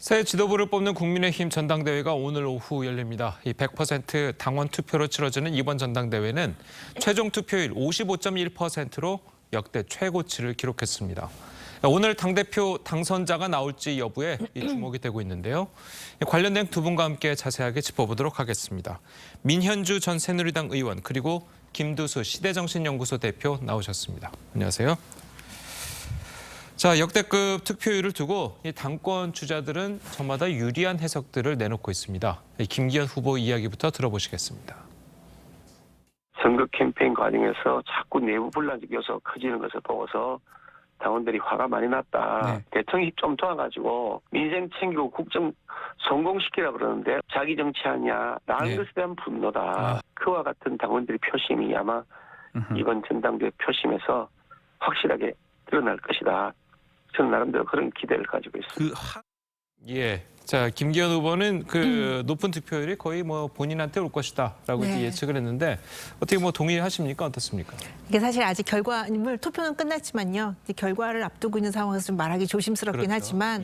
새 지도부를 뽑는 국민의힘 전당대회가 오늘 오후 열립니다. 이 100% 당원 투표로 치러지는 이번 전당대회는 최종 투표율 55.1%로 역대 최고치를 기록했습니다. 오늘 당대표 당선자가 나올지 여부에 주목이 되고 있는데요. 관련된 두 분과 함께 자세하게 짚어보도록 하겠습니다. 민현주 전 새누리당 의원 그리고 김두수 시대정신연구소 대표 나오셨습니다. 안녕하세요. 자, 역대급 투표율을 두고 이 당권 주자들은 저마다 유리한 해석들을 내놓고 있습니다. 김기현 후보 이야기부터 들어보시겠습니다. 선거 캠페인 과정에서 자꾸 내부 분란이 계속 커지는 것을 보고서 당원들이 화가 많이 났다. 대통령이 좀 도와가지고 민생 챙기고 국정 성공시키라 그러는데 자기 정치하냐라는 것에 대한 분노다. 그와 같은 당원들의 표심이 아마 이번 전당대회 표심에서 확실하게 드러날 것이다. 저는 나름대로 그런 기대를 가지고 있습니다. 자, 김기현 후보는 높은 투표율이 거의 본인한테 올 것이다라고 예측을 했는데 어떻게 동의하십니까? 어떻습니까? 이게 사실 아직 투표는 끝났지만요. 결과를 앞두고 있는 상황에서 좀 말하기 조심스럽긴 하지만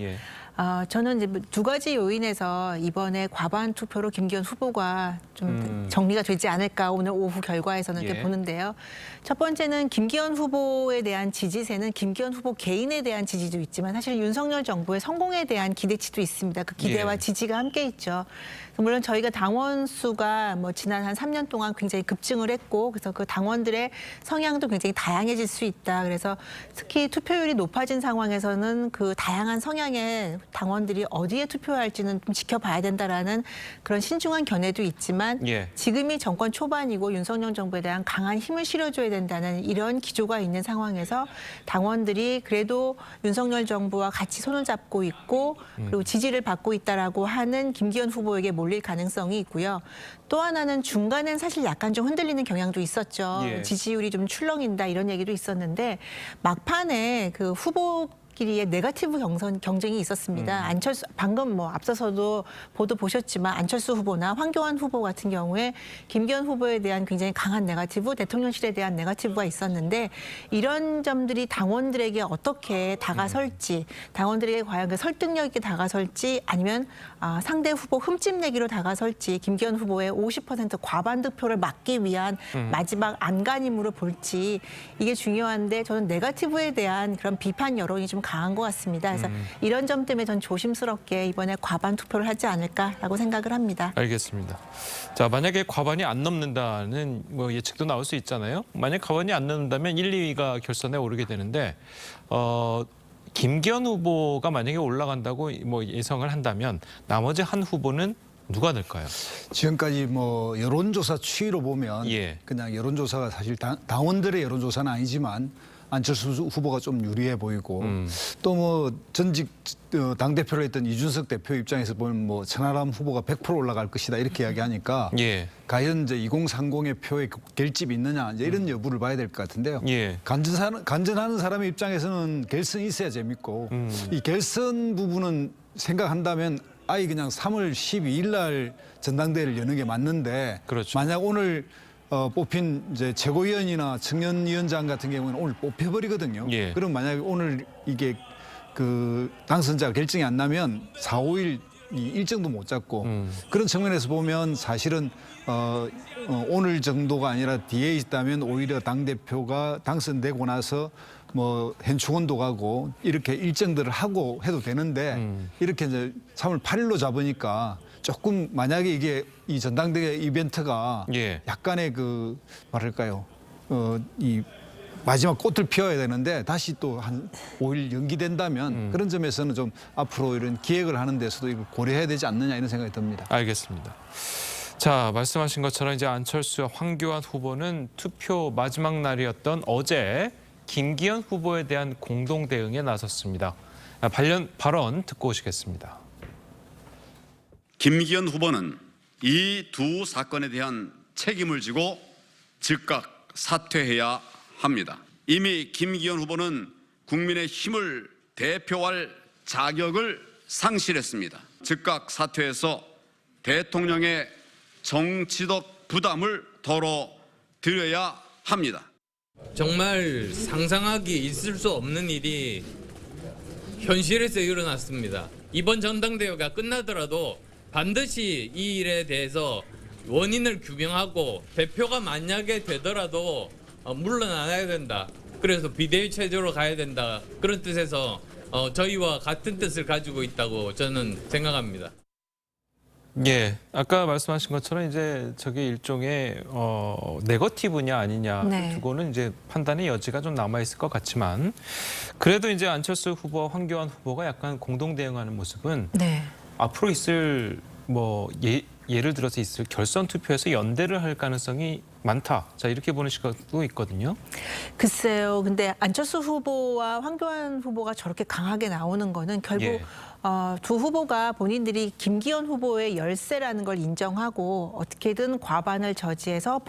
저는 이제 두 가지 요인에서 이번에 과반 투표로 김기현 후보가 좀 정리가 되지 않을까 오늘 오후 결과에서는 이렇게 보는데요. 첫 번째는 김기현 후보에 대한 지지세는 김기현 후보 개인에 대한 지지도 있지만 사실 윤석열 정부의 성공에 대한 기대치도 있습니다. 그 기대와 지지가 함께 있죠. 물론 저희가 당원 수가 지난 한 3년 동안 굉장히 급증을 했고 그래서 그 당원들의 성향도 굉장히 다양해질 수 있다. 그래서 특히 투표율이 높아진 상황에서는 그 다양한 성향의 당원들이 어디에 투표할지는 좀 지켜봐야 된다라는 그런 신중한 견해도 있지만 지금이 정권 초반이고 윤석열 정부에 대한 강한 힘을 실어줘야 된다는 이런 기조가 있는 상황에서 당원들이 그래도 윤석열 정부와 같이 손을 잡고 있고 그리고 지지를 받고 있다라고 하는 김기현 후보에게 몰릴 가능성이 있고요. 또 하나는 중간엔 사실 약간 좀 흔들리는 경향도 있었죠. 지지율이 좀 출렁인다 이런 얘기도 있었는데 막판에 그 후보끼리의 네거티브 경쟁이 있었습니다. 안철수 방금 앞서서도 보도 보셨지만 안철수 후보나 황교안 후보 같은 경우에 김기현 후보에 대한 굉장히 강한 네거티브, 대통령실에 대한 네거티브가 있었는데 이런 점들이 당원들에게 어떻게 다가설지, 당원들에게 과연 그 설득력 있게 다가설지 아니면 상대 후보 흠집내기로 다가설지 김기현 후보의 50% 과반 득표를 막기 위한 마지막 안간힘으로 볼지 이게 중요한데 저는 네거티브에 대한 그런 비판 여론이 좀 강한 것 같습니다. 그래서 이런 점 때문에 전 조심스럽게 이번에 과반 투표를 하지 않을까라고 생각을 합니다. 알겠습니다. 자, 만약에 과반이 안 넘는다는 예측도 나올 수 있잖아요. 만약 과반이 안 넘는다면 1, 2위가 결선에 오르게 되는데 김기현 후보가 만약에 올라간다고 예상을 한다면 나머지 한 후보는 누가 될까요? 지금까지 여론조사 추이로 보면 그냥 여론조사가 사실 당원들의 여론조사는 아니지만 안철수 후보가 좀 유리해 보이고 또 전직 당대표를 했던 이준석 대표 입장에서 보면 천하람 후보가 100% 올라갈 것이다 이렇게 이야기하니까 과연 이제 2030의 표에 결집이 있느냐 이제 이런 여부를 봐야 될 것 같은데요. 간전하는 사람의 입장에서는 결선이 있어야 재밌고 이 결선 부분은 생각한다면 아예 그냥 3월 12일 날 전당대회를 여는 게 맞는데 만약 오늘 뽑힌 이제 최고위원이나 청년위원장 같은 경우는 오늘 뽑혀버리거든요. 그럼 만약에 오늘 이게 그 당선자가 결정이 안 나면 4, 5일 일정도 못 잡고 그런 측면에서 보면 사실은 오늘 정도가 아니라 뒤에 있다면 오히려 당대표가 당선되고 나서 현충원도 가고 이렇게 일정들을 하고 해도 되는데 이렇게 이제 3월 8일로 잡으니까 조금 만약에 이게 이 전당대회 이벤트가 약간의 이 마지막 꽃을 피워야 되는데 다시 또 한 5일 연기된다면 그런 점에서는 좀 앞으로 이런 기획을 하는 데서도 이걸 고려해야 되지 않느냐 이런 생각이 듭니다. 알겠습니다. 자, 말씀하신 것처럼 이제 안철수와 황교안 후보는 투표 마지막 날이었던 어제 김기현 후보에 대한 공동 대응에 나섰습니다. 발언 듣고 오시겠습니다. 김기현 후보는 이 두 사건에 대한 책임을 지고 즉각 사퇴해야 합니다. 이미 김기현 후보는 국민의 힘을 대표할 자격을 상실했습니다. 즉각 사퇴해서 대통령의 정치적 부담을 덜어드려야 합니다. 정말 상상하기 있을 수 없는 일이 현실에서 일어났습니다. 이번 전당대회가 끝나더라도 반드시 이 일에 대해서 원인을 규명하고 대표가 만약에 되더라도 물러나야 된다. 그래서 비대위 체제로 가야 된다. 그런 뜻에서 저희와 같은 뜻을 가지고 있다고 저는 생각합니다. 예, 아까 말씀하신 것처럼 이제 저게 일종의 네거티브냐 아니냐 네. 두고는 이제 판단의 여지가 좀 남아 있을 것 같지만 그래도 이제 안철수 후보와 황교안 후보가 약간 공동 대응하는 모습은 네. 앞으로 있을 예를 들어서 있을 결선 투표에서 연대를 할 가능성이 많다. 자, 이렇게 보는 시각도 있거든요. 글쎄요. 근데 안철수 후보와 황교안 후보가 저렇게 강하게 나오는 거는 결국 예. 두 후보가 본인들이 김기현 후보의 열세라는 걸 인정하고 어떻게든 과반을 저지해서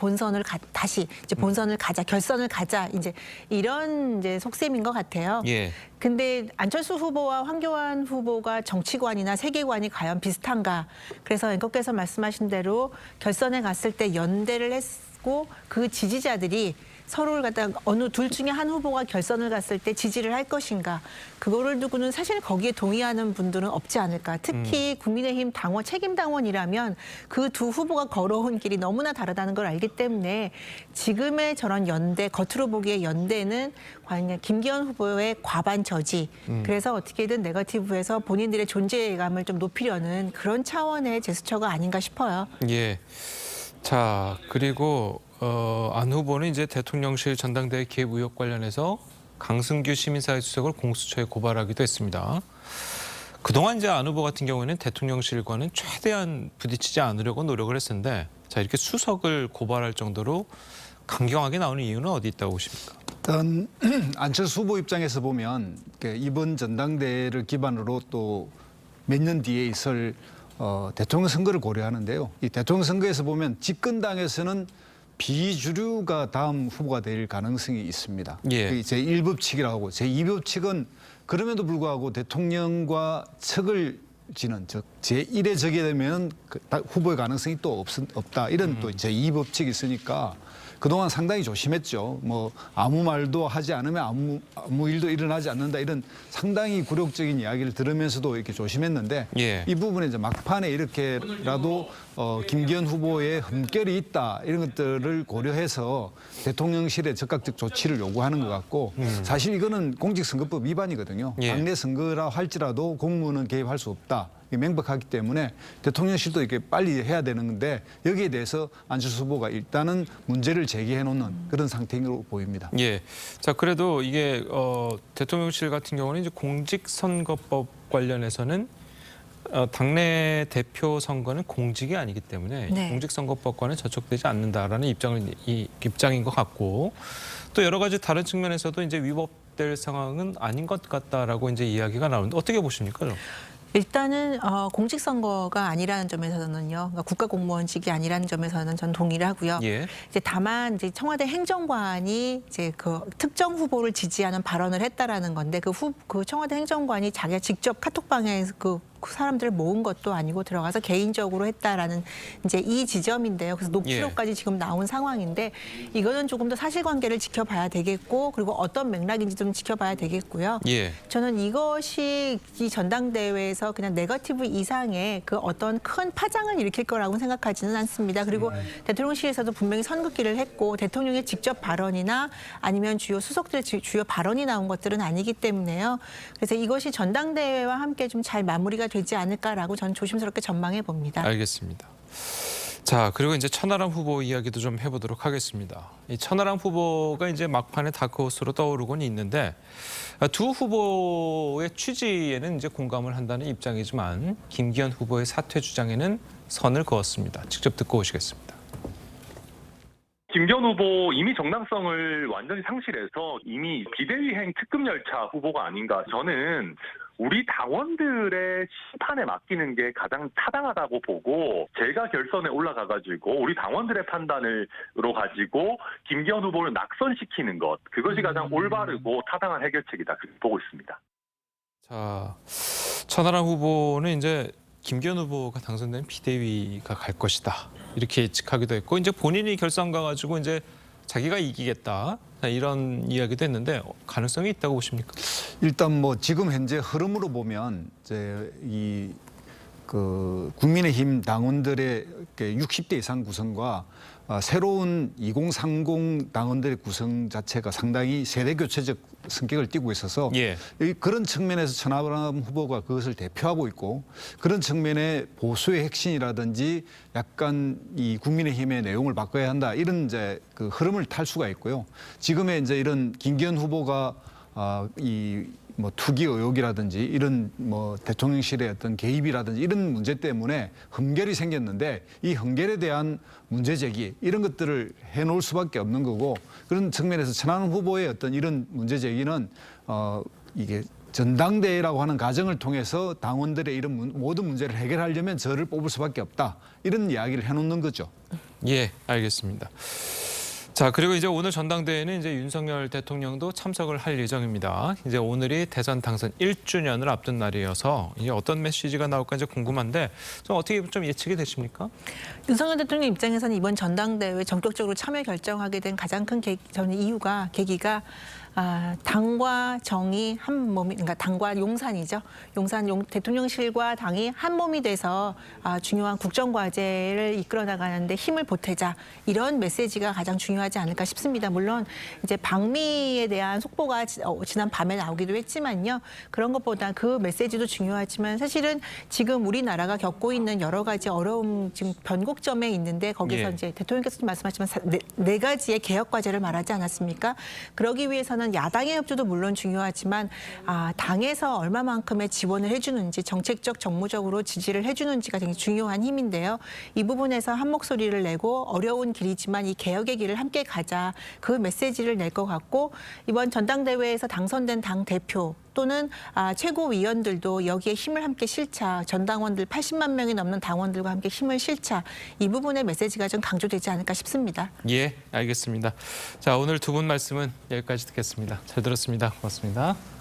다시 이제 본선을 가자, 결선을 가자, 이제 이런 이제 속셈인 것 같아요. 예. 근데 안철수 후보와 황교안 후보가 정치관이나 세계관이 과연 비슷한가? 그래서 앵커께서 말씀하신 대로 결선에 갔을 때 연대를 했고 그 지지자들이 서로를 갖다가 어느 둘 중에 한 후보가 결선을 갔을 때 지지를 할 것인가. 그거를 두고는 사실 거기에 동의하는 분들은 없지 않을까. 특히 국민의힘 당원, 책임 당원이라면 그 두 후보가 걸어온 길이 너무나 다르다는 걸 알기 때문에 지금의 저런 연대, 겉으로 보기에 연대는 과연 김기현 후보의 과반 저지. 그래서 어떻게든 네거티브에서 본인들의 존재감을 좀 높이려는 그런 차원의 제스처가 아닌가 싶어요. 예. 자, 그리고 안 후보는 이제 대통령실 전당대회 개입 의혹 관련해서 강승규 시민사회 수석을 공수처에 고발하기도 했습니다. 그동안 이제 안 후보 같은 경우에는 대통령실과는 최대한 부딪히지 않으려고 노력을 했었는데 자, 이렇게 수석을 고발할 정도로 강경하게 나오는 이유는 어디 있다고 보십니까? 일단 안철수 후보 입장에서 보면 이번 전당대회를 기반으로 또 몇 년 뒤에 있을 대통령 선거를 고려하는데요. 이 대통령 선거에서 보면 집권당에서는 비주류가 다음 후보가 될 가능성이 있습니다. 예. 제1법칙이라고 하고 제2법칙은 그럼에도 불구하고 대통령과 척을 지는 즉 제1에 적게 되면 후보의 가능성이 또 없다. 이런 또 제2법칙이 있으니까 그동안 상당히 조심했죠. 뭐 아무 말도 하지 않으면 아무 일도 일어나지 않는다 이런 상당히 굴욕적인 이야기를 들으면서도 이렇게 조심했는데 예. 이 부분에 이제 막판에 이렇게라도 김기현 후보의 흠결이 있다 이런 것들을 고려해서 대통령실에 적극적 조치를 요구하는 것 같고 사실 이거는 공직선거법 위반이거든요. 예. 당내 선거라 할지라도 공무원은 개입할 수 없다. 명백하기 때문에 대통령실도 이렇게 빨리 해야 되는 건데 여기에 대해서 안철수 후보가 일단은 문제를 제기해 놓는 그런 상태로 보입니다. 예. 자, 그래도 이게 대통령실 같은 경우는 이제 공직선거법 관련해서는 당내 대표 선거는 공직이 아니기 때문에 네. 공직선거법과는 저촉되지 않는다라는 입장인 것 같고 또 여러 가지 다른 측면에서도 이제 위법될 상황은 아닌 것 같다라고 이제 이야기가 나오는데 어떻게 보십니까? 일단은 공직선거가 아니라는 점에서는요, 그러니까 국가공무원직이 아니라는 점에서는 전 동의를 하고요. 예. 이제 다만 이제 청와대 행정관이 이제 그 특정 후보를 지지하는 발언을 했다라는 건데 그 청와대 행정관이 자기가 직접 카톡방에 그 사람들을 모은 것도 아니고 들어가서 개인적으로 했다라는 이제 이 지점인데요. 그래서 녹취록까지 지금 나온 상황인데 이거는 조금 더 사실관계를 지켜봐야 되겠고 그리고 어떤 맥락인지 좀 지켜봐야 되겠고요. 예. 저는 이것이 이 전당대회에서 그냥 네거티브 이상의 그 어떤 큰 파장을 일으킬 거라고 생각하지는 않습니다. 그리고 대통령실에서도 분명히 선긋기를 했고 대통령의 직접 발언이나 아니면 주요 수석들의 주요 발언이 나온 것들은 아니기 때문에요. 그래서 이것이 전당대회와 함께 좀 잘 마무리가 되지 않을까라고 저는 조심스럽게 전망해 봅니다. 알겠습니다. 자, 그리고 이제 천하람 후보 이야기도 좀 해보도록 하겠습니다. 이 천하람 후보가 이제 막판에 다크호스로 떠오르곤 있는데 두 후보의 취지에는 이제 공감을 한다는 입장이지만 김기현 후보의 사퇴 주장에는 선을 그었습니다. 직접 듣고 오시겠습니다. 김기현 후보 이미 정당성을 완전히 상실해서 이미 비대위행 특급 열차 후보가 아닌가. 저는 우리 당원들의 심판에 맡기는 게 가장 타당하다고 보고 제가 결선에 올라가가지고 우리 당원들의 판단으로 가지고 김기현 후보를 낙선시키는 것 그것이 가장 올바르고 타당한 해결책이다 그렇게 보고 있습니다. 자, 천하람 후보는 이제 김기현 후보가 당선된 비대위가 갈 것이다 이렇게 예측하기도 했고 이제 본인이 결선 가가지고 이제 자기가 이기겠다 이런 이야기도 했는데 가능성이 있다고 보십니까? 일단 뭐 지금 현재 흐름으로 보면 이제 국민의힘 당원들의 60대 이상 구성과 새로운 2030 당원들의 구성 자체가 상당히 세대 교체적 성격을 띠고 있어서 그런 측면에서 천하람 후보가 그것을 대표하고 있고, 그런 측면에 보수의 핵심이라든지 약간 이 국민의힘의 내용을 바꿔야 한다, 이런 이제 그 흐름을 탈 수가 있고요. 지금의 이제 이런 김기현 후보가 뭐 투기 의혹이라든지 이런 뭐 대통령실의 어떤 개입이라든지 이런 문제 때문에 흠결이 생겼는데, 이 흠결에 대한 문제 제기 이런 것들을 해놓을 수밖에 없는 거고, 그런 측면에서 천하람 후보의 어떤 이런 문제 제기는 이게 전당대회라고 하는 과정을 통해서 당원들의 이런 모든 문제를 해결하려면 저를 뽑을 수밖에 없다, 이런 이야기를 해놓는 거죠. 예, 알겠습니다. 자, 그리고 이제 오늘 전당대회는 이제 윤석열 대통령도 참석을 할 예정입니다. 이제 오늘이 대선 당선 1주년을 앞둔 날이어서 이제 어떤 메시지가 나올까 이제 궁금한데, 좀 어떻게 좀 예측이 되십니까? 윤석열 대통령 입장에서는 이번 전당대회에 전격적으로 참여 결정하게 된 가장 큰 계기가 당과 정이 한 몸이, 그러니까 당과 용산이죠. 대통령실과 당이 한 몸이 돼서 중요한 국정 과제를 이끌어 나가는데 힘을 보태자, 이런 메시지가 가장 중요하지 않을까 싶습니다. 물론 이제 방미에 대한 속보가 지난 밤에 나오기도 했지만요. 그런 것보다 그 메시지도 중요하지만, 사실은 지금 우리나라가 겪고 있는 여러 가지 어려움, 지금 변곡점에 있는데, 거기서 이제 대통령께서도 말씀하셨지만 네 가지의 개혁 과제를 말하지 않았습니까? 그러기 위해서는 야당의 협조도 물론 중요하지만 당에서 얼마만큼의 지원을 해주는지, 정책적, 정무적으로 지지를 해주는지가 굉장히 중요한 힘인데요. 이 부분에서 한 목소리를 내고 어려운 길이지만 이 개혁의 길을 함께 가자, 그 메시지를 낼 것 같고, 이번 전당대회에서 당선된 당 대표 또는 최고위원들도 여기에 힘을 함께 실자, 전당원들 80만 명이 넘는 당원들과 함께 힘을 실자, 이 부분의 메시지가 좀 강조되지 않을까 싶습니다. 예, 알겠습니다. 자, 오늘 두 분 말씀은 여기까지 듣겠습니다. 잘 들었습니다. 고맙습니다.